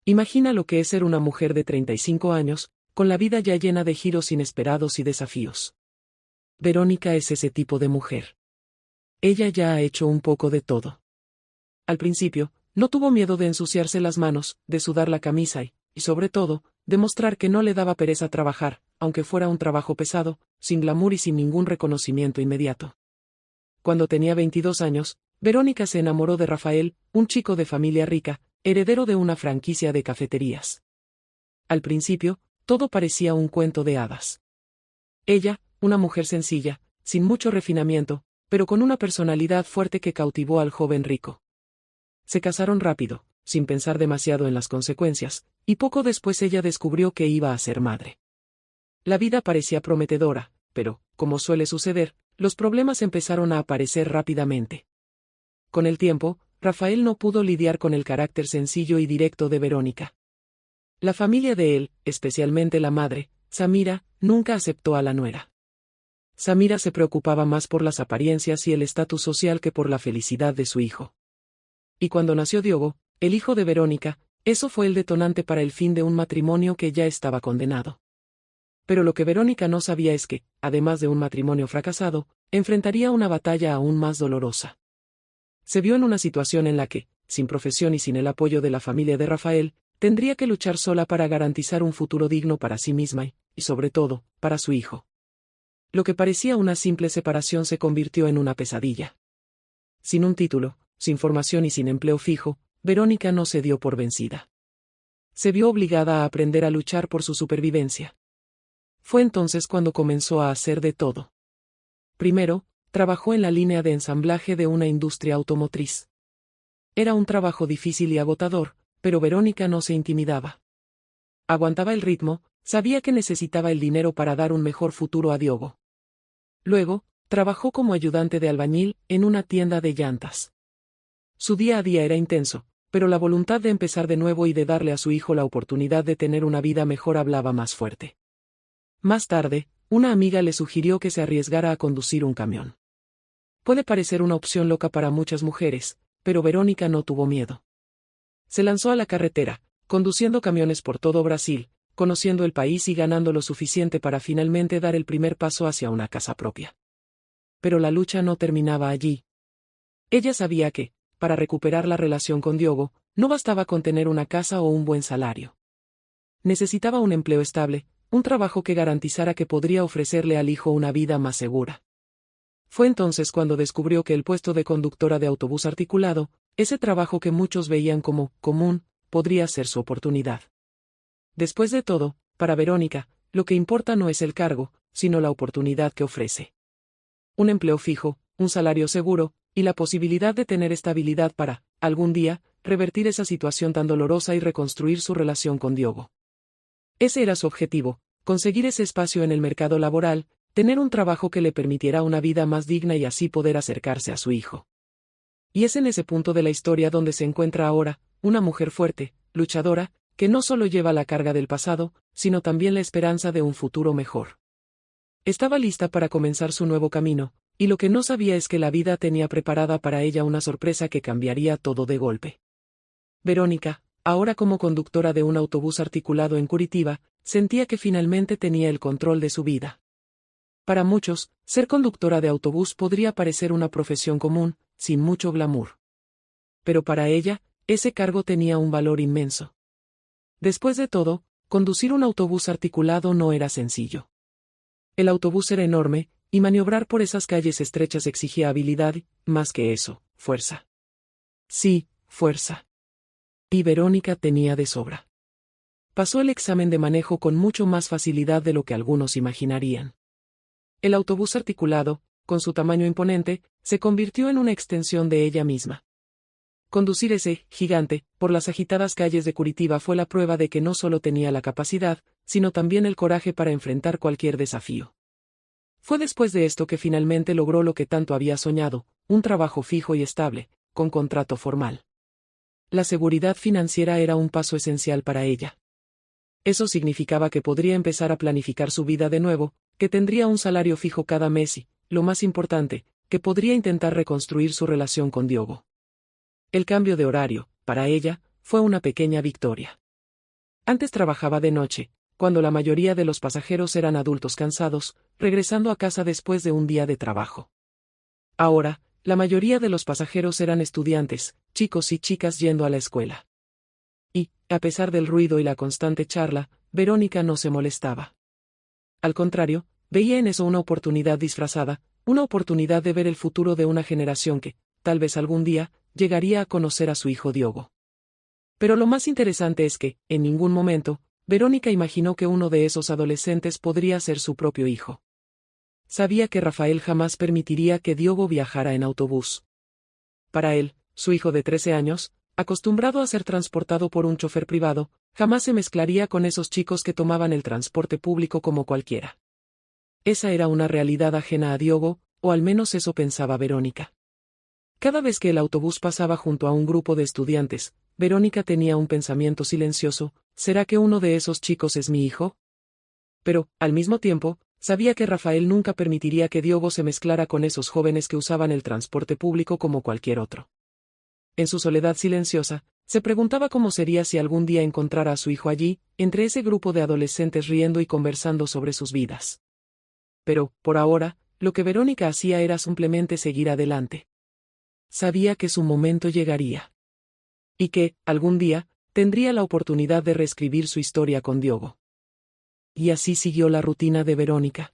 Imagina lo que es ser una mujer de 35 años, con la vida ya llena de giros inesperados y desafíos. Verónica es ese tipo de mujer. Ella ya ha hecho un poco de todo. Al principio, no tuvo miedo de ensuciarse las manos, de sudar la camisa y sobre todo, demostrar que no le daba pereza trabajar, aunque fuera un trabajo pesado, sin glamour y sin ningún reconocimiento inmediato. Cuando tenía 22 años, Verónica se enamoró de Rafael, un chico de familia rica, heredero de una franquicia de cafeterías. Al principio, todo parecía un cuento de hadas. Ella, una mujer sencilla, sin mucho refinamiento, pero con una personalidad fuerte que cautivó al joven rico. Se casaron rápido, sin pensar demasiado en las consecuencias, y poco después ella descubrió que iba a ser madre. La vida parecía prometedora, pero, como suele suceder, los problemas empezaron a aparecer rápidamente. Con el tiempo, Rafael no pudo lidiar con el carácter sencillo y directo de Verónica. La familia de él, especialmente la madre, Samira, nunca aceptó a la nuera. Samira se preocupaba más por las apariencias y el estatus social que por la felicidad de su hijo. Y cuando nació Diogo, el hijo de Verónica, eso fue el detonante para el fin de un matrimonio que ya estaba condenado. Pero lo que Verónica no sabía es que, además de un matrimonio fracasado, enfrentaría una batalla aún más dolorosa. Se vio en una situación en la que, sin profesión y sin el apoyo de la familia de Rafael, tendría que luchar sola para garantizar un futuro digno para sí misma y sobre todo, para su hijo. Lo que parecía una simple separación se convirtió en una pesadilla. Sin un título, sin formación y sin empleo fijo, Verónica no se dio por vencida. Se vio obligada a aprender a luchar por su supervivencia. Fue entonces cuando comenzó a hacer de todo. Primero, trabajó en la línea de ensamblaje de una industria automotriz. Era un trabajo difícil y agotador, pero Verónica no se intimidaba. Aguantaba el ritmo, sabía que necesitaba el dinero para dar un mejor futuro a Diogo. Luego, trabajó como ayudante de albañil en una tienda de llantas. Su día a día era intenso, pero la voluntad de empezar de nuevo y de darle a su hijo la oportunidad de tener una vida mejor hablaba más fuerte. Más tarde, una amiga le sugirió que se arriesgara a conducir un camión. Puede parecer una opción loca para muchas mujeres, pero Verónica no tuvo miedo. Se lanzó a la carretera, conduciendo camiones por todo Brasil, conociendo el país y ganando lo suficiente para finalmente dar el primer paso hacia una casa propia. Pero la lucha no terminaba allí. Ella sabía que, para recuperar la relación con Diogo, no bastaba con tener una casa o un buen salario. Necesitaba un empleo estable, un trabajo que garantizara que podría ofrecerle al hijo una vida más segura. Fue entonces cuando descubrió que el puesto de conductora de autobús articulado, ese trabajo que muchos veían como común, podría ser su oportunidad. Después de todo, para Verónica, lo que importa no es el cargo, sino la oportunidad que ofrece. Un empleo fijo, un salario seguro, y la posibilidad de tener estabilidad para, algún día, revertir esa situación tan dolorosa y reconstruir su relación con Diogo. Ese era su objetivo, conseguir ese espacio en el mercado laboral, tener un trabajo que le permitiera una vida más digna y así poder acercarse a su hijo. Y es en ese punto de la historia donde se encuentra ahora, una mujer fuerte, luchadora, que no solo lleva la carga del pasado, sino también la esperanza de un futuro mejor. Estaba lista para comenzar su nuevo camino, y lo que no sabía es que la vida tenía preparada para ella una sorpresa que cambiaría todo de golpe. Verónica, ahora como conductora de un autobús articulado en Curitiba, sentía que finalmente tenía el control de su vida. Para muchos, ser conductora de autobús podría parecer una profesión común, sin mucho glamour. Pero para ella, ese cargo tenía un valor inmenso. Después de todo, conducir un autobús articulado no era sencillo. El autobús era enorme, y maniobrar por esas calles estrechas exigía habilidad y, más que eso, fuerza. Sí, fuerza. Y Verónica tenía de sobra. Pasó el examen de manejo con mucho más facilidad de lo que algunos imaginarían. El autobús articulado, con su tamaño imponente, se convirtió en una extensión de ella misma. Conducir ese gigante por las agitadas calles de Curitiba fue la prueba de que no solo tenía la capacidad, sino también el coraje para enfrentar cualquier desafío. Fue después de esto que finalmente logró lo que tanto había soñado, un trabajo fijo y estable, con contrato formal. La seguridad financiera era un paso esencial para ella. Eso significaba que podría empezar a planificar su vida de nuevo, que tendría un salario fijo cada mes y, lo más importante, que podría intentar reconstruir su relación con Diogo. El cambio de horario, para ella, fue una pequeña victoria. Antes trabajaba de noche, cuando la mayoría de los pasajeros eran adultos cansados, regresando a casa después de un día de trabajo. Ahora, la mayoría de los pasajeros eran estudiantes, chicos y chicas yendo a la escuela. Y, a pesar del ruido y la constante charla, Verónica no se molestaba. Al contrario, veía en eso una oportunidad disfrazada, una oportunidad de ver el futuro de una generación que, tal vez algún día, llegaría a conocer a su hijo Diogo. Pero lo más interesante es que, en ningún momento, Verónica imaginó que uno de esos adolescentes podría ser su propio hijo. Sabía que Rafael jamás permitiría que Diogo viajara en autobús. Para él, su hijo de 13 años, acostumbrado a ser transportado por un chofer privado, jamás se mezclaría con esos chicos que tomaban el transporte público como cualquiera. Esa era una realidad ajena a Diogo, o al menos eso pensaba Verónica. Cada vez que el autobús pasaba junto a un grupo de estudiantes, Verónica tenía un pensamiento silencioso: ¿será que uno de esos chicos es mi hijo? Pero, al mismo tiempo, sabía que Rafael nunca permitiría que Diogo se mezclara con esos jóvenes que usaban el transporte público como cualquier otro. En su soledad silenciosa, se preguntaba cómo sería si algún día encontrara a su hijo allí, entre ese grupo de adolescentes riendo y conversando sobre sus vidas. Pero, por ahora, lo que Verónica hacía era simplemente seguir adelante. Sabía que su momento llegaría. Y que, algún día, tendría la oportunidad de reescribir su historia con Diogo. Y así siguió la rutina de Verónica.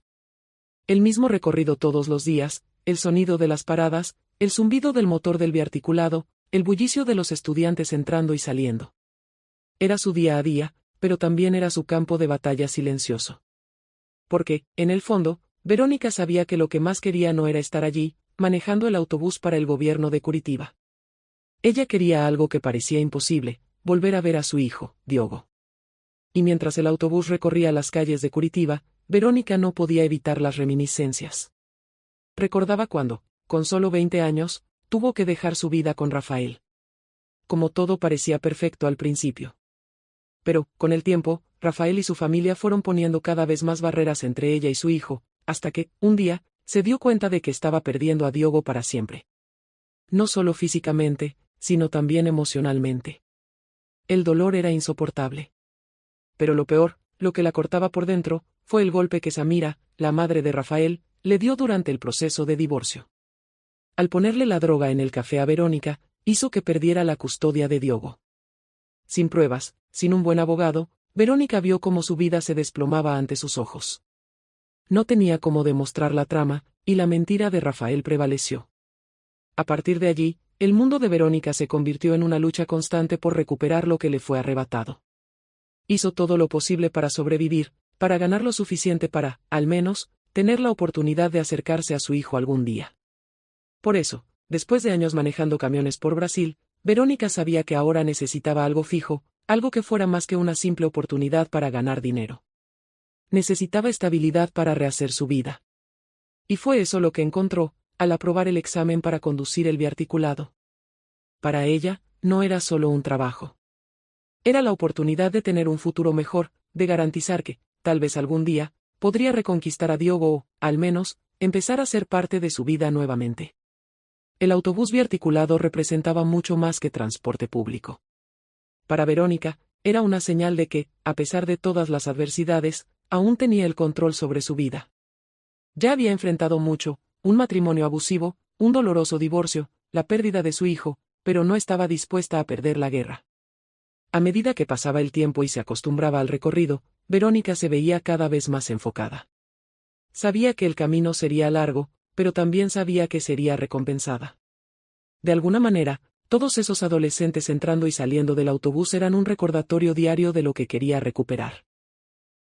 El mismo recorrido todos los días, el sonido de las paradas, el zumbido del motor del biarticulado, el bullicio de los estudiantes entrando y saliendo. Era su día a día, pero también era su campo de batalla silencioso. Porque, en el fondo, Verónica sabía que lo que más quería no era estar allí, manejando el autobús para el gobierno de Curitiba. Ella quería algo que parecía imposible: volver a ver a su hijo, Diogo. Y mientras el autobús recorría las calles de Curitiba, Verónica no podía evitar las reminiscencias. Recordaba cuando, con solo 20 años, tuvo que dejar su vida con Rafael. Como todo parecía perfecto al principio. Pero, con el tiempo, Rafael y su familia fueron poniendo cada vez más barreras entre ella y su hijo, hasta que, un día, se dio cuenta de que estaba perdiendo a Diogo para siempre. No solo físicamente, sino también emocionalmente. El dolor era insoportable. Pero lo peor, lo que la cortaba por dentro, fue el golpe que Samira, la madre de Rafael, le dio durante el proceso de divorcio. Al ponerle la droga en el café a Verónica, hizo que perdiera la custodia de Diogo. Sin pruebas, sin un buen abogado, Verónica vio cómo su vida se desplomaba ante sus ojos. No tenía cómo demostrar la trama, y la mentira de Rafael prevaleció. A partir de allí, el mundo de Verónica se convirtió en una lucha constante por recuperar lo que le fue arrebatado. Hizo todo lo posible para sobrevivir, para ganar lo suficiente para, al menos, tener la oportunidad de acercarse a su hijo algún día. Por eso, después de años manejando camiones por Brasil, Verónica sabía que ahora necesitaba algo fijo, algo que fuera más que una simple oportunidad para ganar dinero. Necesitaba estabilidad para rehacer su vida. Y fue eso lo que encontró, al aprobar el examen para conducir el biarticulado. Para ella, no era solo un trabajo. Era la oportunidad de tener un futuro mejor, de garantizar que, tal vez algún día, podría reconquistar a Diogo o, al menos, empezar a ser parte de su vida nuevamente. El autobús biarticulado representaba mucho más que transporte público. Para Verónica, era una señal de que, a pesar de todas las adversidades, aún tenía el control sobre su vida. Ya había enfrentado mucho: un matrimonio abusivo, un doloroso divorcio, la pérdida de su hijo, pero no estaba dispuesta a perder la guerra. A medida que pasaba el tiempo y se acostumbraba al recorrido, Verónica se veía cada vez más enfocada. Sabía que el camino sería largo, pero también sabía que sería recompensada. De alguna manera, todos esos adolescentes entrando y saliendo del autobús eran un recordatorio diario de lo que quería recuperar.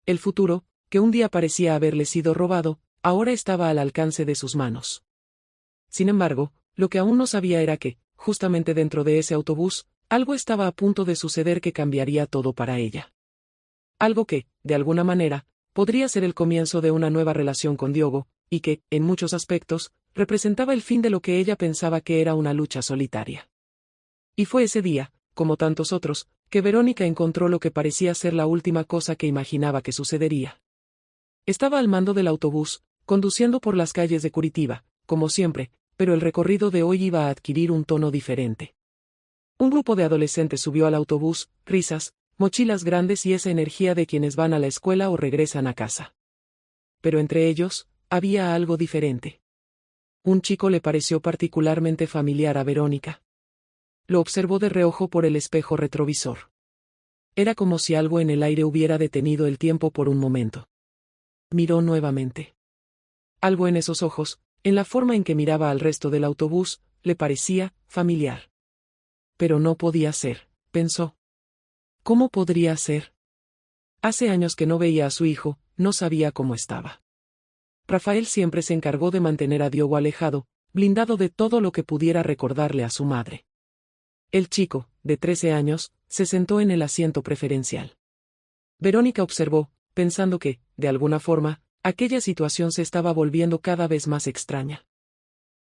El futuro, que un día parecía haberle sido robado, ahora estaba al alcance de sus manos. Sin embargo, lo que aún no sabía era que, justamente dentro de ese autobús, algo estaba a punto de suceder que cambiaría todo para ella. Algo que, de alguna manera, podría ser el comienzo de una nueva relación con Diogo, y que, en muchos aspectos, representaba el fin de lo que ella pensaba que era una lucha solitaria. Y fue ese día, como tantos otros, que Verónica encontró lo que parecía ser la última cosa que imaginaba que sucedería. Estaba al mando del autobús, conduciendo por las calles de Curitiba, como siempre, pero el recorrido de hoy iba a adquirir un tono diferente. Un grupo de adolescentes subió al autobús, risas, mochilas grandes y esa energía de quienes van a la escuela o regresan a casa. Pero entre ellos, había algo diferente. Un chico le pareció particularmente familiar a Verónica. Lo observó de reojo por el espejo retrovisor. Era como si algo en el aire hubiera detenido el tiempo por un momento. Miró nuevamente. Algo en esos ojos, en la forma en que miraba al resto del autobús, le parecía familiar. Pero no podía ser, pensó. ¿Cómo podría ser? Hace años que no veía a su hijo, no sabía cómo estaba. Rafael siempre se encargó de mantener a Diogo alejado, blindado de todo lo que pudiera recordarle a su madre. El chico, de 13 años, se sentó en el asiento preferencial. Verónica observó, pensando que, de alguna forma, aquella situación se estaba volviendo cada vez más extraña.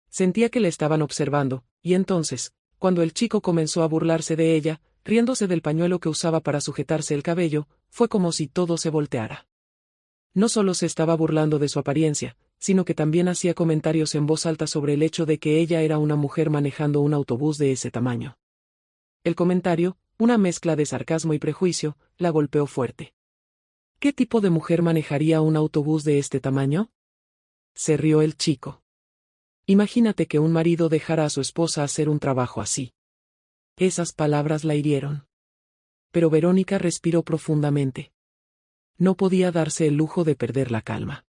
Sentía que le estaban observando, y entonces, cuando el chico comenzó a burlarse de ella, riéndose del pañuelo que usaba para sujetarse el cabello, fue como si todo se volteara. No solo se estaba burlando de su apariencia, sino que también hacía comentarios en voz alta sobre el hecho de que ella era una mujer manejando un autobús de ese tamaño. El comentario, una mezcla de sarcasmo y prejuicio, la golpeó fuerte. ¿Qué tipo de mujer manejaría un autobús de este tamaño? Se rió el chico. Imagínate que un marido dejara a su esposa hacer un trabajo así. Esas palabras la hirieron. Pero Verónica respiró profundamente. No podía darse el lujo de perder la calma.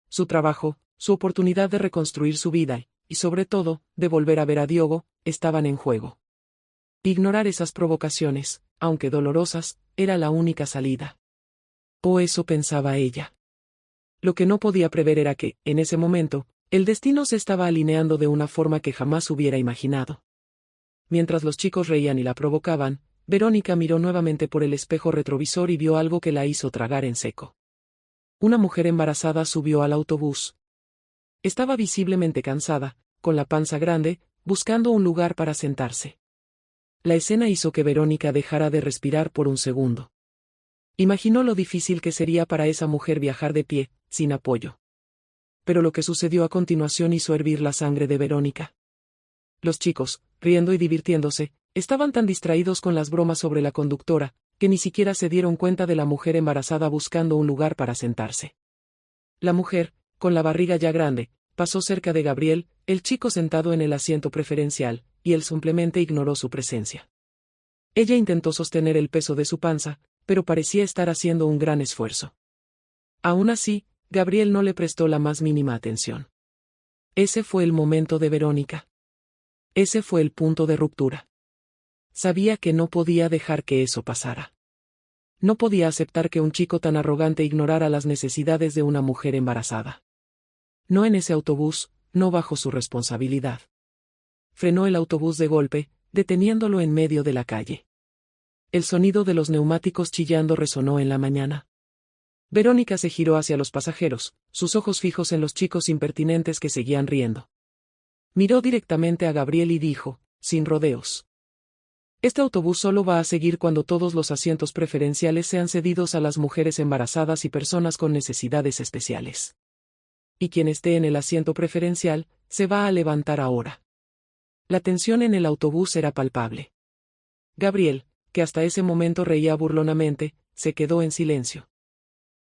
Su trabajo, su oportunidad de reconstruir su vida, y sobre todo, de volver a ver a Diogo, estaban en juego. Ignorar esas provocaciones, aunque dolorosas, era la única salida. O eso pensaba ella. Lo que no podía prever era que, en ese momento, el destino se estaba alineando de una forma que jamás hubiera imaginado. Mientras los chicos reían y la provocaban, Verónica miró nuevamente por el espejo retrovisor y vio algo que la hizo tragar en seco. Una mujer embarazada subió al autobús. Estaba visiblemente cansada, con la panza grande, buscando un lugar para sentarse. La escena hizo que Verónica dejara de respirar por un segundo. Imaginó lo difícil que sería para esa mujer viajar de pie, sin apoyo. Pero lo que sucedió a continuación hizo hervir la sangre de Verónica. Los chicos, riendo y divirtiéndose, estaban tan distraídos con las bromas sobre la conductora, que ni siquiera se dieron cuenta de la mujer embarazada buscando un lugar para sentarse. La mujer, con la barriga ya grande, pasó cerca de Gabriel, el chico sentado en el asiento preferencial, y él simplemente ignoró su presencia. Ella intentó sostener el peso de su panza, pero parecía estar haciendo un gran esfuerzo. Aún así, Gabriel no le prestó la más mínima atención. Ese fue el momento de Verónica. Ese fue el punto de ruptura. Sabía que no podía dejar que eso pasara. No podía aceptar que un chico tan arrogante ignorara las necesidades de una mujer embarazada. No en ese autobús, no bajo su responsabilidad. Frenó el autobús de golpe, deteniéndolo en medio de la calle. El sonido de los neumáticos chillando resonó en la mañana. Verónica se giró hacia los pasajeros, sus ojos fijos en los chicos impertinentes que seguían riendo. Miró directamente a Gabriel y dijo, sin rodeos: este autobús solo va a seguir cuando todos los asientos preferenciales sean cedidos a las mujeres embarazadas y personas con necesidades especiales. Y quien esté en el asiento preferencial, se va a levantar ahora. La tensión en el autobús era palpable. Gabriel, que hasta ese momento reía burlonamente, se quedó en silencio.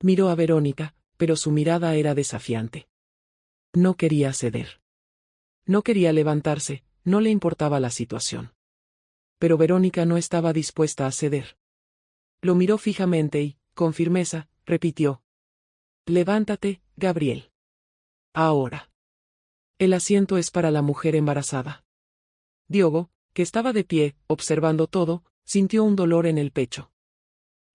Miró a Verónica, pero su mirada era desafiante. No quería ceder. No quería levantarse, no le importaba la situación. Pero Verónica no estaba dispuesta a ceder. Lo miró fijamente y, con firmeza, repitió: levántate, Gabriel. Ahora. El asiento es para la mujer embarazada. Diogo, que estaba de pie, observando todo, sintió un dolor en el pecho.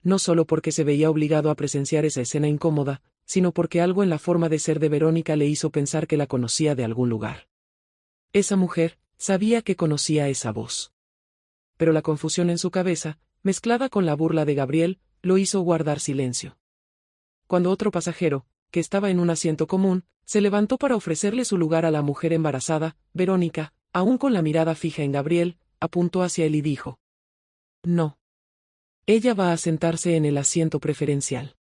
No solo porque se veía obligado a presenciar esa escena incómoda, sino porque algo en la forma de ser de Verónica le hizo pensar que la conocía de algún lugar. Esa mujer, sabía que conocía esa voz. Pero la confusión en su cabeza, mezclada con la burla de Gabriel, lo hizo guardar silencio. Cuando otro pasajero, que estaba en un asiento común, se levantó para ofrecerle su lugar a la mujer embarazada, Verónica, aún con la mirada fija en Gabriel, apuntó hacia él y dijo: no. Ella va a sentarse en el asiento preferencial.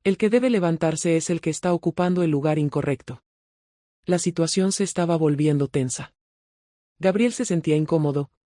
El que debe levantarse es el que está ocupando el lugar incorrecto. La situación se estaba volviendo tensa. Gabriel se sentía incómodo,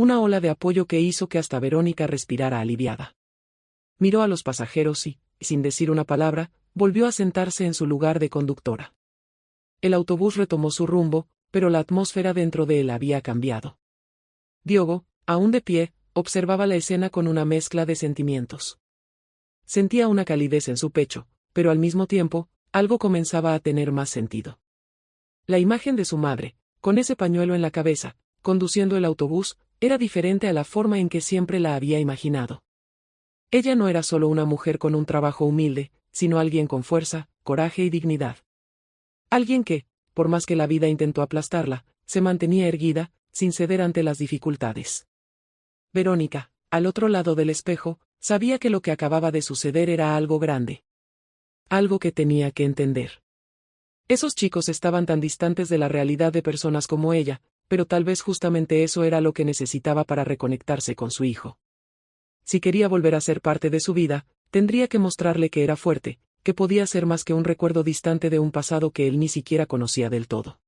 una ola de apoyo que hizo que hasta Verónica respirara aliviada. Miró a los pasajeros y, sin decir una palabra, volvió a sentarse en su lugar de conductora. El autobús retomó su rumbo, pero la atmósfera dentro de él había cambiado. Diogo, aún de pie, observaba la escena con una mezcla de sentimientos. Sentía una calidez en su pecho, pero al mismo tiempo, algo comenzaba a tener más sentido. La imagen de su madre, con ese pañuelo en la cabeza, conduciendo el autobús, era diferente a la forma en que siempre la había imaginado. Ella no era solo una mujer con un trabajo humilde, sino alguien con fuerza, coraje y dignidad. Alguien que, por más que la vida intentó aplastarla, se mantenía erguida, sin ceder ante las dificultades. Verónica, al otro lado del espejo, sabía que lo que acababa de suceder era algo grande. Algo que tenía que entender. Esos chicos estaban tan distantes de la realidad de personas como ella, pero tal vez justamente eso era lo que necesitaba para reconectarse con su hijo. Si quería volver a ser parte de su vida, tendría que mostrarle que era fuerte, que podía ser más que un recuerdo distante de un pasado que él ni siquiera conocía del todo.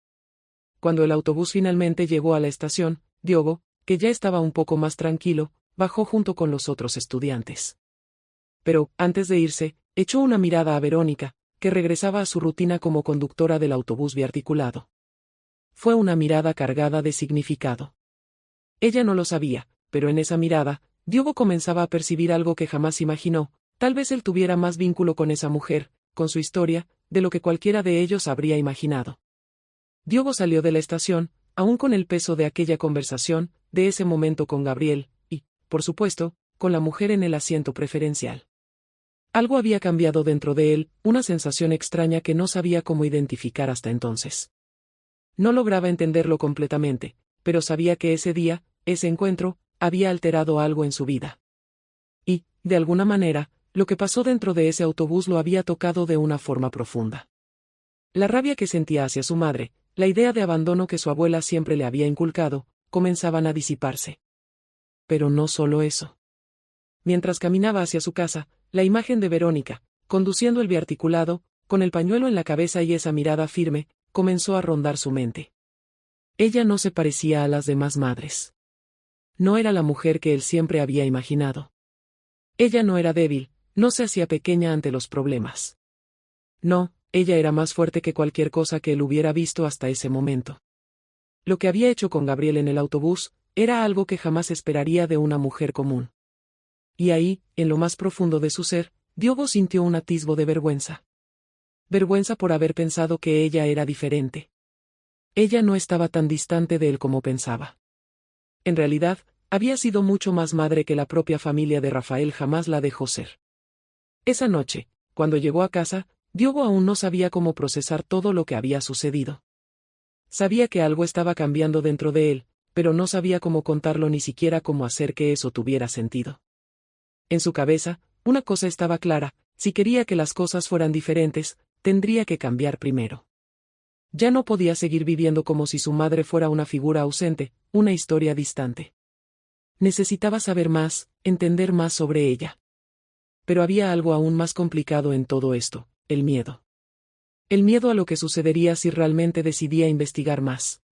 Cuando el autobús finalmente llegó a la estación, Diogo, que ya estaba un poco más tranquilo, bajó junto con los otros estudiantes. Pero, antes de irse, echó una mirada a Verónica, que regresaba a su rutina como conductora del autobús biarticulado. Fue una mirada cargada de significado. Ella no lo sabía, pero en esa mirada, Diogo comenzaba a percibir algo que jamás imaginó. Tal vez él tuviera más vínculo con esa mujer, con su historia, de lo que cualquiera de ellos habría imaginado. Diogo salió de la estación, aún con el peso de aquella conversación, de ese momento con Gabriel, y, por supuesto, con la mujer en el asiento preferencial. Algo había cambiado dentro de él, una sensación extraña que no sabía cómo identificar hasta entonces. No lograba entenderlo completamente, pero sabía que ese día, ese encuentro, había alterado algo en su vida. Y, de alguna manera, lo que pasó dentro de ese autobús lo había tocado de una forma profunda. La rabia que sentía hacia su madre, la idea de abandono que su abuela siempre le había inculcado, comenzaban a disiparse. Pero no solo eso. Mientras caminaba hacia su casa, la imagen de Verónica, conduciendo el biarticulado, con el pañuelo en la cabeza y esa mirada firme, comenzó a rondar su mente. Ella no se parecía a las demás madres. No era la mujer que él siempre había imaginado. Ella no era débil, no se hacía pequeña ante los problemas. No, ella era más fuerte que cualquier cosa que él hubiera visto hasta ese momento. Lo que había hecho con Gabriel en el autobús, era algo que jamás esperaría de una mujer común. Y ahí, en lo más profundo de su ser, Diogo sintió un atisbo de vergüenza. Vergüenza por haber pensado que ella era diferente. Ella no estaba tan distante de él como pensaba. En realidad, había sido mucho más madre que la propia familia de Rafael jamás la dejó ser. Esa noche, cuando llegó a casa, Diogo aún no sabía cómo procesar todo lo que había sucedido. Sabía que algo estaba cambiando dentro de él, pero no sabía cómo contarlo ni siquiera cómo hacer que eso tuviera sentido. En su cabeza, una cosa estaba clara: si quería que las cosas fueran diferentes, tendría que cambiar primero. Ya no podía seguir viviendo como si su madre fuera una figura ausente, una historia distante. Necesitaba saber más, entender más sobre ella. Pero había algo aún más complicado en todo esto: el miedo. El miedo a lo que sucedería si realmente decidía investigar más.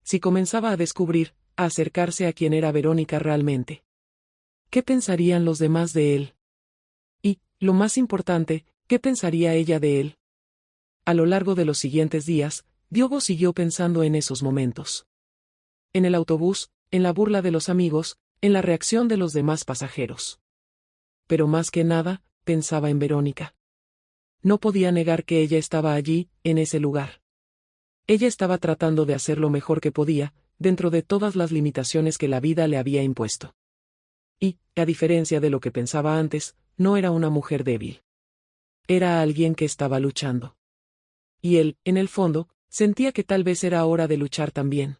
Si comenzaba a descubrir, a acercarse a quien era Verónica realmente. ¿Qué pensarían los demás de él? Y, lo más importante, ¿qué pensaría ella de él? A lo largo de los siguientes días, Diogo siguió pensando en esos momentos. En el autobús, en la burla de los amigos, en la reacción de los demás pasajeros. Pero más que nada, pensaba en Verónica. No podía negar que ella estaba allí, en ese lugar. Ella estaba tratando de hacer lo mejor que podía, dentro de todas las limitaciones que la vida le había impuesto. Y, a diferencia de lo que pensaba antes, no era una mujer débil. Era alguien que estaba luchando. Y él, en el fondo, sentía que tal vez era hora de luchar también.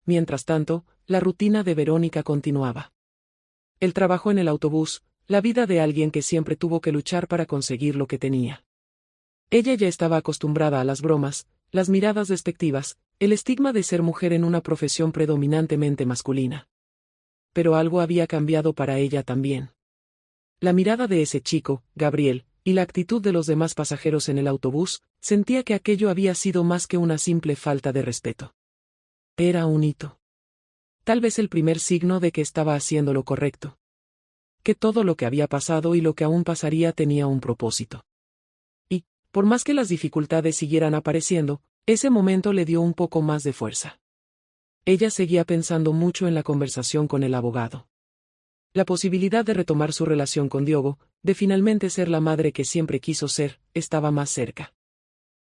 Mientras tanto, la rutina de Verónica continuaba. El trabajo en el autobús, la vida de alguien que siempre tuvo que luchar para conseguir lo que tenía. Ella ya estaba acostumbrada a las bromas, las miradas despectivas, el estigma de ser mujer en una profesión predominantemente masculina. Pero algo había cambiado para ella también. La mirada de ese chico, Gabriel, y la actitud de los demás pasajeros en el autobús, sentía que aquello había sido más que una simple falta de respeto. Era un hito. tal vez el primer signo de que estaba haciendo lo correcto. Que todo lo que había pasado y lo que aún pasaría tenía un propósito. Y, por más que las dificultades siguieran apareciendo, ese momento le dio un poco más de fuerza. Ella seguía pensando mucho en la conversación con el abogado. La posibilidad de retomar su relación con Diogo, de finalmente ser la madre que siempre quiso ser, estaba más cerca.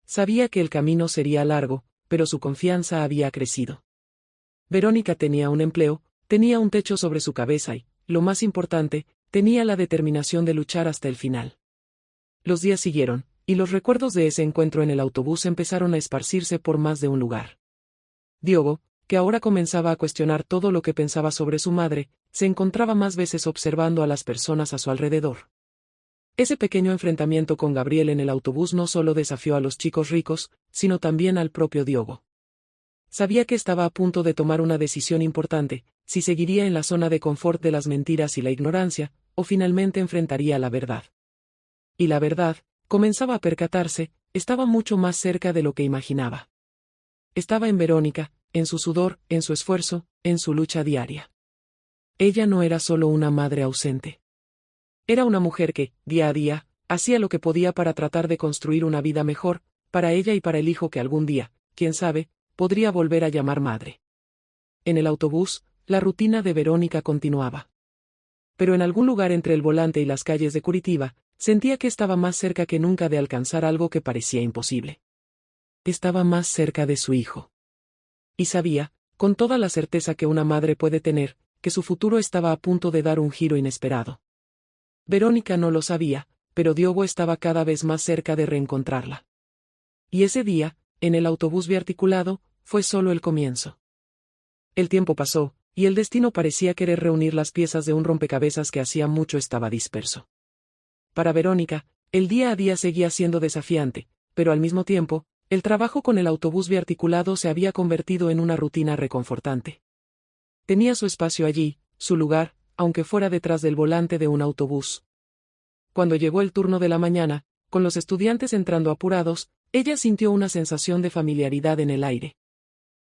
Sabía que el camino sería largo, pero su confianza había crecido. Verónica tenía un empleo, tenía un techo sobre su cabeza y, lo más importante, tenía la determinación de luchar hasta el final. Los días siguieron, y los recuerdos de ese encuentro en el autobús empezaron a esparcirse por más de un lugar. Diogo, que ahora comenzaba a cuestionar todo lo que pensaba sobre su madre, se encontraba más veces observando a las personas a su alrededor. Ese pequeño enfrentamiento con Gabriel en el autobús no solo desafió a los chicos ricos, sino también al propio Diogo. Sabía que estaba a punto de tomar una decisión importante, si seguiría en la zona de confort de las mentiras y la ignorancia, o finalmente enfrentaría la verdad. Y la verdad, comenzaba a percatarse, estaba mucho más cerca de lo que imaginaba. Estaba en Verónica, en su sudor, en su esfuerzo, en su lucha diaria. Ella no era solo una madre ausente. Era una mujer que, día a día, hacía lo que podía para tratar de construir una vida mejor, para ella y para el hijo que algún día, quién sabe, podría volver a llamar madre. En el autobús, la rutina de Verónica continuaba. Pero en algún lugar entre el volante y las calles de Curitiba, sentía que estaba más cerca que nunca de alcanzar algo que parecía imposible. Estaba más cerca de su hijo. Y sabía, con toda la certeza que una madre puede tener, que su futuro estaba a punto de dar un giro inesperado. Verónica no lo sabía, pero Diogo estaba cada vez más cerca de reencontrarla. Y ese día, en el autobús biarticulado, fue solo el comienzo. El tiempo pasó, y el destino parecía querer reunir las piezas de un rompecabezas que hacía mucho estaba disperso. Para Verónica, el día a día seguía siendo desafiante, pero al mismo tiempo, el trabajo con el autobús biarticulado se había convertido en una rutina reconfortante. Tenía su espacio allí, su lugar, aunque fuera detrás del volante de un autobús. Cuando llegó el turno de la mañana, con los estudiantes entrando apurados, ella sintió una sensación de familiaridad en el aire.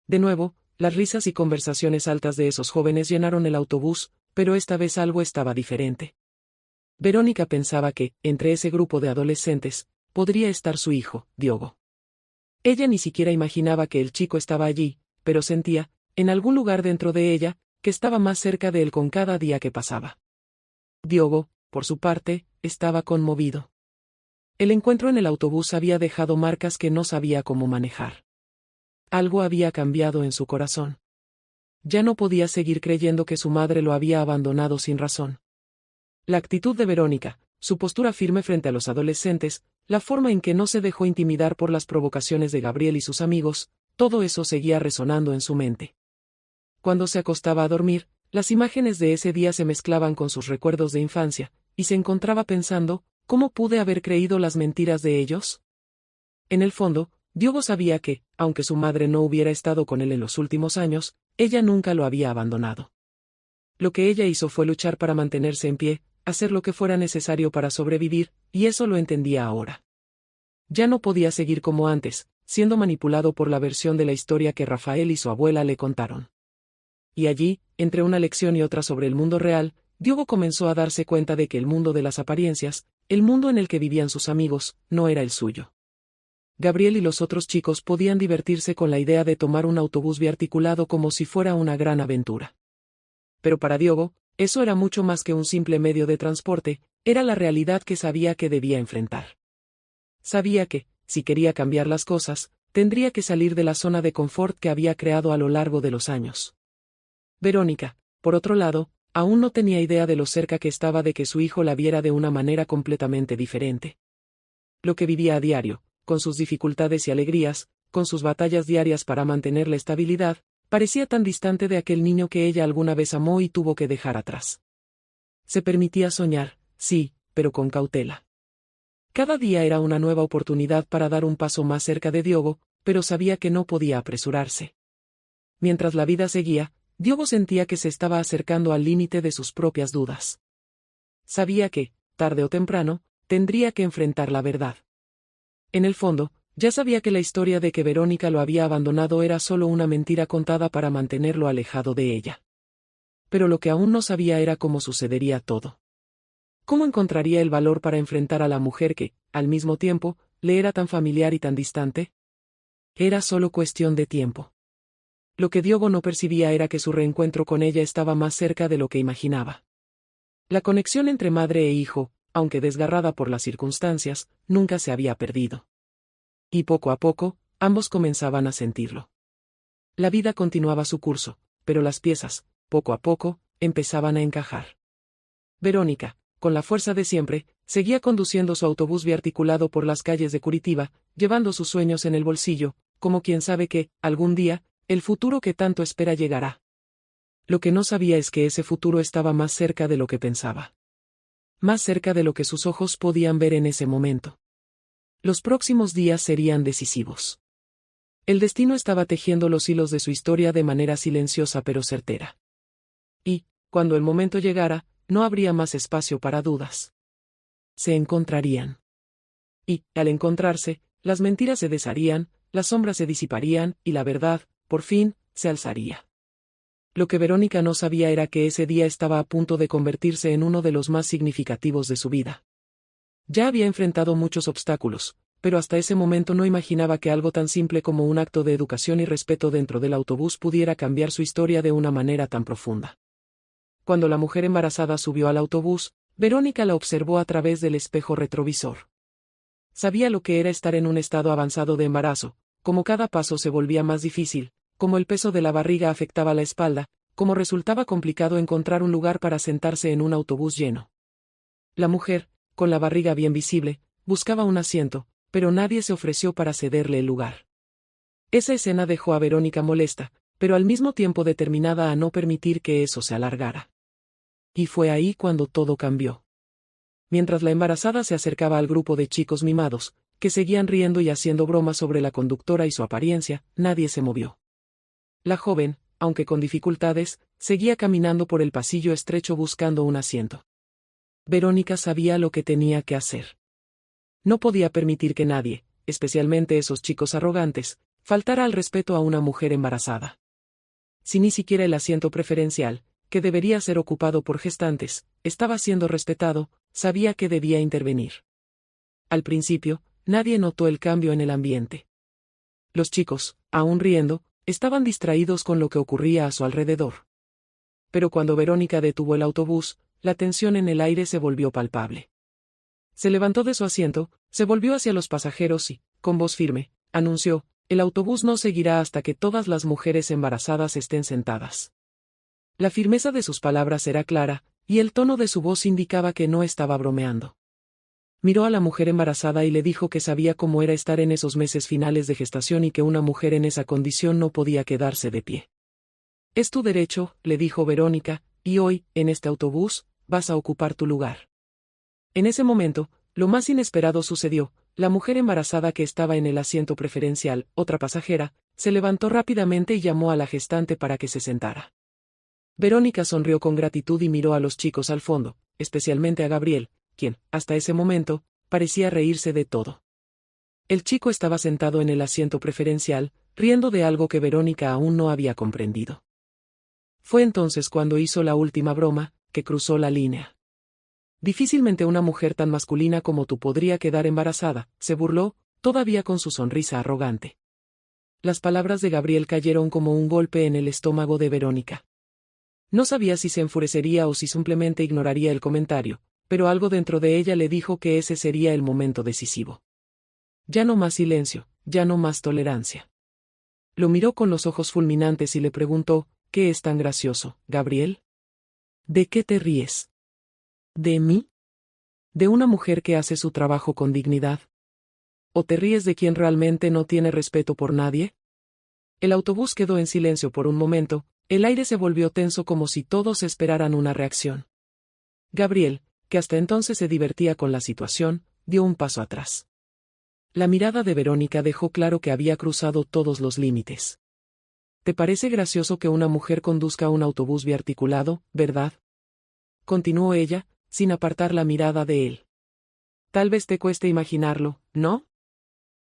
De nuevo, las risas y conversaciones altas de esos jóvenes llenaron el autobús, pero esta vez algo estaba diferente. Verónica pensaba que, entre ese grupo de adolescentes, podría estar su hijo, Diogo. Ella ni siquiera imaginaba que el chico estaba allí, pero sentía, en algún lugar dentro de ella, que estaba más cerca de él con cada día que pasaba. Diogo, por su parte, estaba conmovido. El encuentro en el autobús había dejado marcas que no sabía cómo manejar. Algo había cambiado en su corazón. Ya no podía seguir creyendo que su madre lo había abandonado sin razón. La actitud de Verónica, su postura firme frente a los adolescentes, la forma en que no se dejó intimidar por las provocaciones de Gabriel y sus amigos, todo eso seguía resonando en su mente. Cuando se acostaba a dormir, las imágenes de ese día se mezclaban con sus recuerdos de infancia, y se encontraba pensando, ¿cómo pude haber creído las mentiras de ellos? En el fondo, Diogo sabía que, aunque su madre no hubiera estado con él en los últimos años, ella nunca lo había abandonado. Lo que ella hizo fue luchar para mantenerse en pie, hacer lo que fuera necesario para sobrevivir, y eso lo entendía ahora. Ya no podía seguir como antes, siendo manipulado por la versión de la historia que Rafael y su abuela le contaron. Y allí, entre una lección y otra sobre el mundo real, Diogo comenzó a darse cuenta de que el mundo de las apariencias, el mundo en el que vivían sus amigos, no era el suyo. Gabriel y los otros chicos podían divertirse con la idea de tomar un autobús biarticulado como si fuera una gran aventura. Pero para Diogo, eso era mucho más que un simple medio de transporte, era la realidad que sabía que debía enfrentar. Sabía que, si quería cambiar las cosas, tendría que salir de la zona de confort que había creado a lo largo de los años. Verónica, por otro lado, aún no tenía idea de lo cerca que estaba de que su hijo la viera de una manera completamente diferente. Lo que vivía a diario, con sus dificultades y alegrías, con sus batallas diarias para mantener la estabilidad, parecía tan distante de aquel niño que ella alguna vez amó y tuvo que dejar atrás. Se permitía soñar, sí, pero con cautela. Cada día era una nueva oportunidad para dar un paso más cerca de Diogo, pero sabía que no podía apresurarse. Mientras la vida seguía, Diogo sentía que se estaba acercando al límite de sus propias dudas. Sabía que, tarde o temprano, tendría que enfrentar la verdad. En el fondo, Ya sabía que la historia de que Verónica lo había abandonado era solo una mentira contada para mantenerlo alejado de ella. Pero lo que aún no sabía era cómo sucedería todo. ¿Cómo encontraría el valor para enfrentar a la mujer que, al mismo tiempo, le era tan familiar y tan distante? Era solo cuestión de tiempo. Lo que Diogo no percibía era que su reencuentro con ella estaba más cerca de lo que imaginaba. La conexión entre madre e hijo, aunque desgarrada por las circunstancias, nunca se había perdido. Y poco a poco, ambos comenzaban a sentirlo. La vida continuaba su curso, pero las piezas, poco a poco, empezaban a encajar. Verónica, con la fuerza de siempre, seguía conduciendo su autobús biarticulado por las calles de Curitiba, llevando sus sueños en el bolsillo, como quien sabe que, algún día, el futuro que tanto espera llegará. Lo que no sabía es que ese futuro estaba más cerca de lo que pensaba. Más cerca de lo que sus ojos podían ver en ese momento. Los próximos días serían decisivos. El destino estaba tejiendo los hilos de su historia de manera silenciosa pero certera. Y, cuando el momento llegara, no habría más espacio para dudas. Se encontrarían. Y, al encontrarse, las mentiras se desharían, las sombras se disiparían, y la verdad, por fin, se alzaría. Lo que Verónica no sabía era que ese día estaba a punto de convertirse en uno de los más significativos de su vida. Ya había enfrentado muchos obstáculos, pero hasta ese momento no imaginaba que algo tan simple como un acto de educación y respeto dentro del autobús pudiera cambiar su historia de una manera tan profunda. Cuando la mujer embarazada subió al autobús, Verónica la observó a través del espejo retrovisor. Sabía lo que era estar en un estado avanzado de embarazo, como cada paso se volvía más difícil, como el peso de la barriga afectaba la espalda, como resultaba complicado encontrar un lugar para sentarse en un autobús lleno. La mujer, con la barriga bien visible, buscaba un asiento, pero nadie se ofreció para cederle el lugar. Esa escena dejó a Verónica molesta, pero al mismo tiempo determinada a no permitir que eso se alargara. Y fue ahí cuando todo cambió. Mientras la embarazada se acercaba al grupo de chicos mimados, que seguían riendo y haciendo bromas sobre la conductora y su apariencia, nadie se movió. La joven, aunque con dificultades, seguía caminando por el pasillo estrecho buscando un asiento. Verónica sabía lo que tenía que hacer. No podía permitir que nadie, especialmente esos chicos arrogantes, faltara al respeto a una mujer embarazada. Si ni siquiera el asiento preferencial, que debería ser ocupado por gestantes, estaba siendo respetado, sabía que debía intervenir. Al principio, nadie notó el cambio en el ambiente. Los chicos, aún riendo, estaban distraídos con lo que ocurría a su alrededor. Pero cuando Verónica detuvo el autobús, la tensión en el aire se volvió palpable. Se levantó de su asiento, se volvió hacia los pasajeros y, con voz firme, anunció: el autobús no seguirá hasta que todas las mujeres embarazadas estén sentadas. La firmeza de sus palabras era clara, y el tono de su voz indicaba que no estaba bromeando. Miró a la mujer embarazada y le dijo que sabía cómo era estar en esos meses finales de gestación y que una mujer en esa condición no podía quedarse de pie. Es tu derecho, le dijo Verónica, y hoy, en este autobús, vas a ocupar tu lugar. En ese momento, lo más inesperado sucedió: la mujer embarazada que estaba en el asiento preferencial, otra pasajera, se levantó rápidamente y llamó a la gestante para que se sentara. Verónica sonrió con gratitud y miró a los chicos al fondo, especialmente a Gabriel, quien, hasta ese momento, parecía reírse de todo. El chico estaba sentado en el asiento preferencial, riendo de algo que Verónica aún no había comprendido. Fue entonces cuando hizo la última broma, que cruzó la línea. Difícilmente una mujer tan masculina como tú podría quedar embarazada, se burló, todavía con su sonrisa arrogante. Las palabras de Gabriel cayeron como un golpe en el estómago de Verónica. No sabía si se enfurecería o si simplemente ignoraría el comentario, pero algo dentro de ella le dijo que ese sería el momento decisivo. Ya no más silencio, ya no más tolerancia. Lo miró con los ojos fulminantes y le preguntó: ¿qué es tan gracioso, Gabriel? ¿De qué te ríes? ¿De mí? ¿De una mujer que hace su trabajo con dignidad? ¿O te ríes de quien realmente no tiene respeto por nadie? El autobús quedó en silencio por un momento, el aire se volvió tenso como si todos esperaran una reacción. Gabriel, que hasta entonces se divertía con la situación, dio un paso atrás. La mirada de Verónica dejó claro que había cruzado todos los límites. ¿Te parece gracioso que una mujer conduzca un autobús biarticulado, verdad? Continuó ella, sin apartar la mirada de él. Tal vez te cueste imaginarlo, ¿no?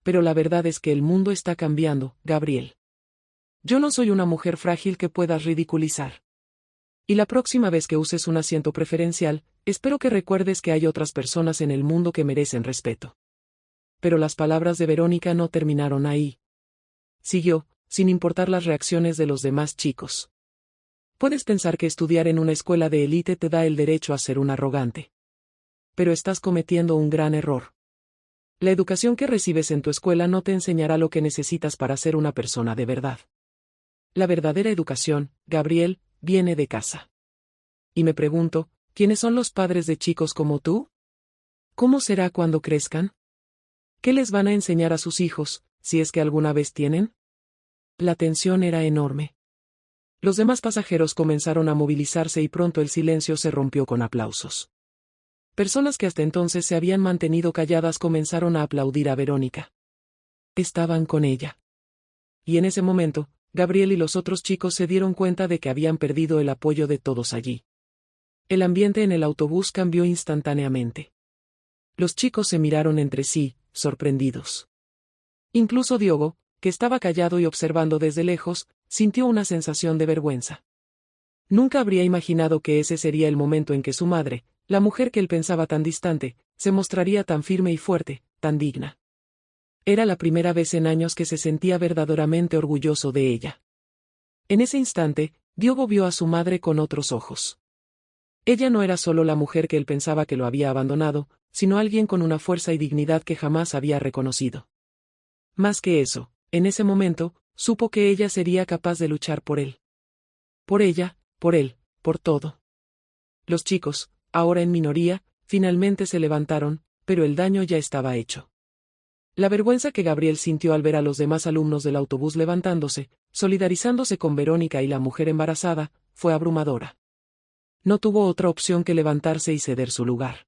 pero la verdad es que el mundo está cambiando, Gabriel. Yo no soy una mujer frágil que puedas ridiculizar. Y la próxima vez que uses un asiento preferencial, espero que recuerdes que hay otras personas en el mundo que merecen respeto. Pero las palabras de Verónica no terminaron ahí. Siguió, sin importar las reacciones de los demás chicos. Puedes pensar que estudiar en una escuela de élite te da el derecho a ser un arrogante. Pero estás cometiendo un gran error. La educación que recibes en tu escuela no te enseñará lo que necesitas para ser una persona de verdad. La verdadera educación, Gabriel, viene de casa. Y me pregunto, ¿quiénes son los padres de chicos como tú? ¿Cómo será cuando crezcan? ¿Qué les van a enseñar a sus hijos, si es que alguna vez tienen? La tensión era enorme. Los demás pasajeros comenzaron a movilizarse y pronto el silencio se rompió con aplausos. Personas que hasta entonces se habían mantenido calladas comenzaron a aplaudir a Verónica. Estaban con ella. Y en ese momento, Gabriel y los otros chicos se dieron cuenta de que habían perdido el apoyo de todos allí. El ambiente en el autobús cambió instantáneamente. Los chicos se miraron entre sí, sorprendidos. Incluso Diogo, que estaba callado y observando desde lejos, sintió una sensación de vergüenza. Nunca habría imaginado que ese sería el momento en que su madre, la mujer que él pensaba tan distante, se mostraría tan firme y fuerte, tan digna. Era la primera vez en años que se sentía verdaderamente orgulloso de ella. En ese instante, Diogo vio a su madre con otros ojos. Ella no era solo la mujer que él pensaba que lo había abandonado, sino alguien con una fuerza y dignidad que jamás había reconocido. Más que eso, en ese momento, supo que ella sería capaz de luchar por él. Por ella, por él, por todo. Los chicos, ahora en minoría, finalmente se levantaron, pero el daño ya estaba hecho. La vergüenza que Gabriel sintió al ver a los demás alumnos del autobús levantándose, solidarizándose con Verónica y la mujer embarazada, fue abrumadora. No tuvo otra opción que levantarse y ceder su lugar.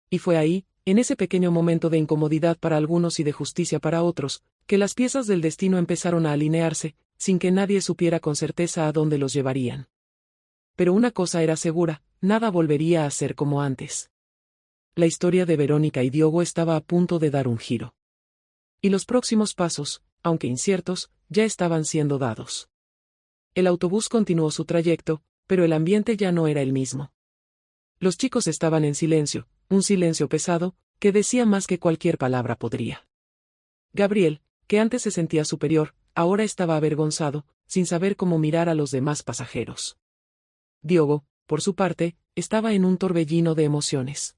Y fue ahí, en ese pequeño momento de incomodidad para algunos y de justicia para otros, que las piezas del destino empezaron a alinearse, sin que nadie supiera con certeza a dónde los llevarían. Pero una cosa era segura, nada volvería a ser como antes. La historia de Verónica y Diogo estaba a punto de dar un giro. Y los próximos pasos, aunque inciertos, ya estaban siendo dados. El autobús continuó su trayecto, pero el ambiente ya no era el mismo. Los chicos estaban en silencio, un silencio pesado, que decía más que cualquier palabra podría. Gabriel, que antes se sentía superior, ahora estaba avergonzado, sin saber cómo mirar a los demás pasajeros. Diogo, por su parte, estaba en un torbellino de emociones.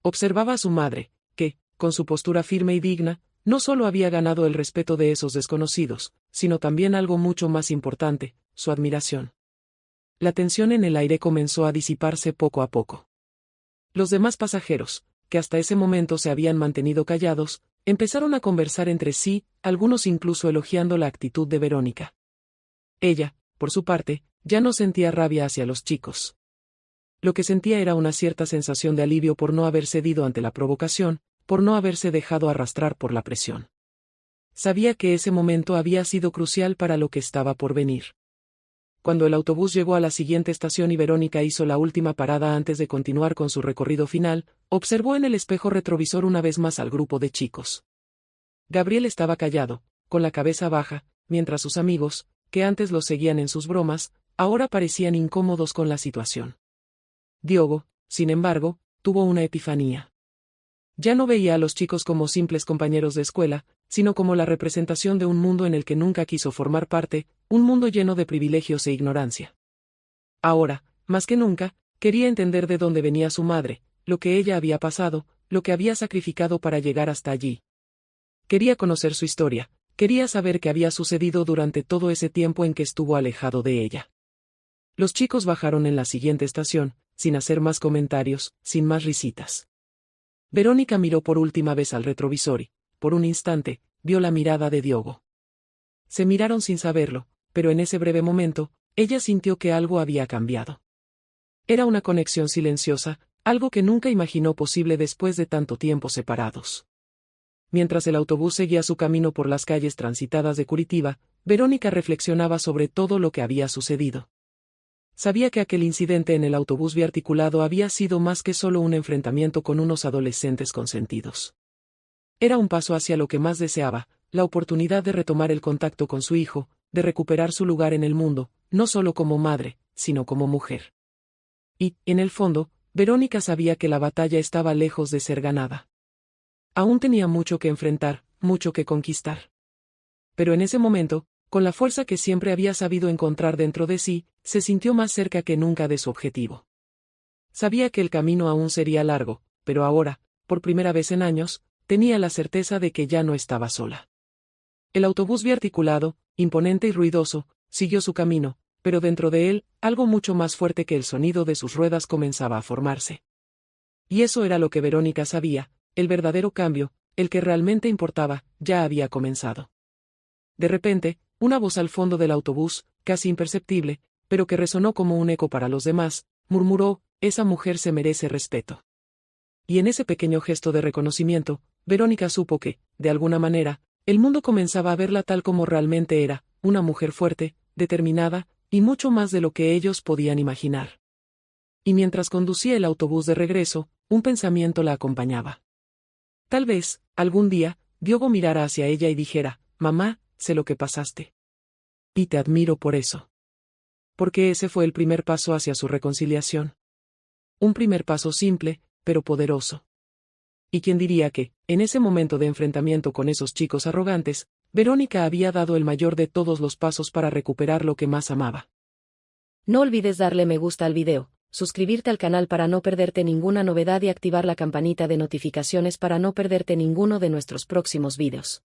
Observaba a su madre, que, con su postura firme y digna, no solo había ganado el respeto de esos desconocidos, sino también algo mucho más importante, su admiración. La tensión en el aire comenzó a disiparse poco a poco. Los demás pasajeros, que hasta ese momento se habían mantenido callados, empezaron a conversar entre sí, algunos incluso elogiando la actitud de Verónica. Ella, por su parte, ya no sentía rabia hacia los chicos. Lo que sentía era una cierta sensación de alivio por no haber cedido ante la provocación, por no haberse dejado arrastrar por la presión. Sabía que ese momento había sido crucial para lo que estaba por venir. Cuando el autobús llegó a la siguiente estación y Verónica hizo la última parada antes de continuar con su recorrido final, observó en el espejo retrovisor una vez más al grupo de chicos. Gabriel estaba callado, con la cabeza baja, mientras sus amigos, que antes los seguían en sus bromas, ahora parecían incómodos con la situación. Diogo, sin embargo, tuvo una epifanía. Ya no veía a los chicos como simples compañeros de escuela, sino como la representación de un mundo en el que nunca quiso formar parte, un mundo lleno de privilegios e ignorancia. Ahora, más que nunca, quería entender de dónde venía su madre, lo que ella había pasado, lo que había sacrificado para llegar hasta allí. Quería conocer su historia, quería saber qué había sucedido durante todo ese tiempo en que estuvo alejado de ella. Los chicos bajaron en la siguiente estación, sin hacer más comentarios, sin más risitas. Verónica miró por última vez al retrovisor y, por un instante, vio la mirada de Diogo. Se miraron sin saberlo, pero en ese breve momento, ella sintió que algo había cambiado. Era una conexión silenciosa, algo que nunca imaginó posible después de tanto tiempo separados. Mientras el autobús seguía su camino por las calles transitadas de Curitiba, Verónica reflexionaba sobre todo lo que había sucedido. Sabía que aquel incidente en el autobús biarticulado había sido más que solo un enfrentamiento con unos adolescentes consentidos. Era un paso hacia lo que más deseaba, la oportunidad de retomar el contacto con su hijo, de recuperar su lugar en el mundo, no solo como madre, sino como mujer. Y, en el fondo, Verónica sabía que la batalla estaba lejos de ser ganada. Aún tenía mucho que enfrentar, mucho que conquistar. Pero en ese momento, con la fuerza que siempre había sabido encontrar dentro de sí, se sintió más cerca que nunca de su objetivo. Sabía que el camino aún sería largo, pero ahora, por primera vez en años, tenía la certeza de que ya no estaba sola. El autobús biarticulado, imponente y ruidoso, siguió su camino, pero dentro de él, algo mucho más fuerte que el sonido de sus ruedas comenzaba a formarse. Y eso era lo que Verónica sabía, el verdadero cambio, el que realmente importaba, ya había comenzado. De repente, una voz al fondo del autobús, casi imperceptible, pero que resonó como un eco para los demás, murmuró: «Esa mujer se merece respeto». Y en ese pequeño gesto de reconocimiento, Verónica supo que, de alguna manera, el mundo comenzaba a verla tal como realmente era, una mujer fuerte, determinada, y mucho más de lo que ellos podían imaginar. Y mientras conducía el autobús de regreso, un pensamiento la acompañaba. Tal vez, algún día, Diogo mirara hacia ella y dijera: «Mamá, sé lo que pasaste. Y te admiro por eso». Porque ese fue el primer paso hacia su reconciliación. Un primer paso simple, pero poderoso. ¿Y quién diría que, en ese momento de enfrentamiento con esos chicos arrogantes, Verónica había dado el mayor de todos los pasos para recuperar lo que más amaba? No olvides darle me gusta al video, suscribirte al canal para no perderte ninguna novedad y activar la campanita de notificaciones para no perderte ninguno de nuestros próximos videos.